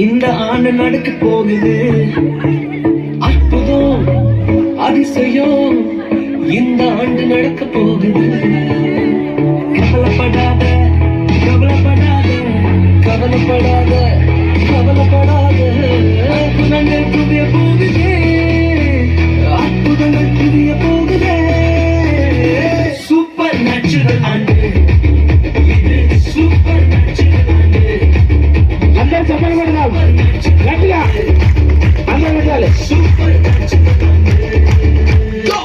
இந்த ஆண்டு நடக்க போகுது அற்புதம் அதிசயம் இந்த ஆண்டு நடக்க போகுது. கவலைப்படாத கவலைப்படாத கவலைப்படாத கவலைப்படாத அற்புதங்கள் புதிய போகுதே அற்புதங்கள் புதிய போகுதே. சூப்பர் நேச்சுரல் ஆண்டு இது சூப்பர் நேச்சுரல் ஆண்டு. అందరూ చెప్పండి కొడదాం గట్టిగా అందరూ పెట్టాలి. సూపర్ నేచురల్ ఆండే గో.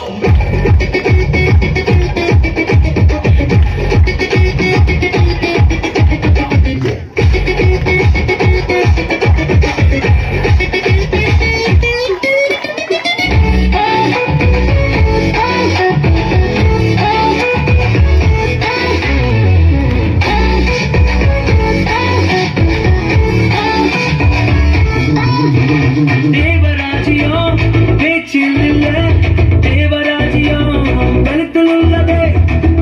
தேவராஜ்யம் பேச்சில் இல்ல தேவராஜ்யம் கருத்தில் உள்ளதே.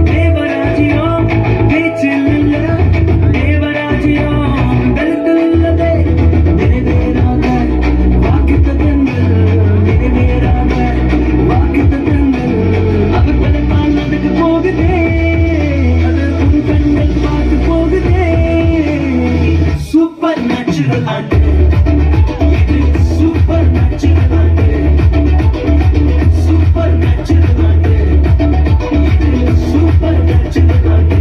தேவராஜ்யம் பேச்சில் இல்ல தேவராஜ்யம் கருத்தில் உள்ளதே. நிறைவேறாத வாக்குத்தத்தங்கள் நிறைவேறாத வாக்குத்தத்தங்கள் அவர்களால் அதுக்கு போகுதே அது உன் கண்கள் பார்த்து போகுதே. சூப்பர் நேச்சுரல் ஆண்டு Super natural ஆண்டு சூப்பர் நேச்சுரல் ஆண்டு சூப்பர் நேச்சுரல் ஆண்டு.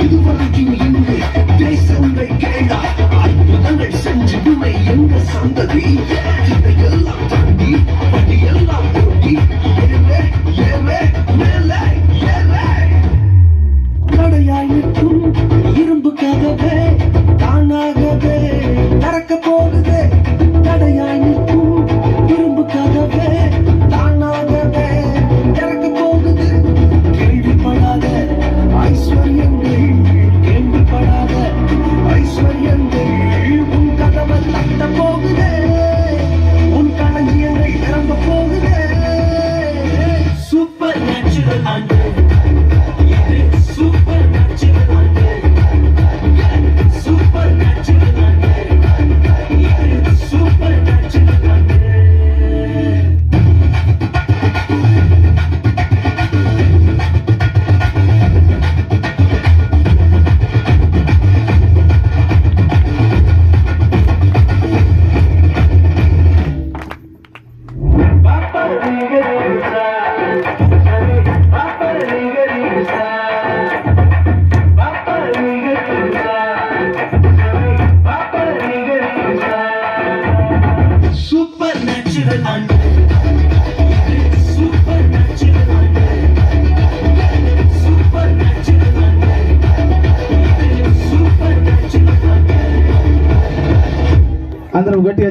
இதுவரைக்கும் இங்கு தேசங்கள் கேளா அற்புதங்கள் செஞ்சுடுமை எங்க சந்ததி. இதையெல்லாம் தாண்டி படியெல்லாம் ஓடி ஏவே ஏவே மேலே ஏவே. தடையாய் நிற்கும் இரும்பு கதவே தானாகவே நடக்க போகுதே. தடையாய் நிற்கும் இரும்பு கதவே தானாகவே திறக்க போகுது. கேள்விப்படாத ஐஸ்வர்யங்கள் கேள்விப்படாத ஐஸ்வர்யங்கள் உன் கதவை தட்ட போகுதே. உன் களஞ்சியங்கள் நிரம்ப போகுதே. சூப்பர் நேச்சுரல் ஆண்டு இது சூப்பர் நேச்சுரல் ஆண்டு சூப்பர் நேச்சுரல் ஆண்டு இது சூப்பர் நேச்சுரல் ஆண்டு. Super natural and super natural and super natural and super natural and అందరం గట్టిగా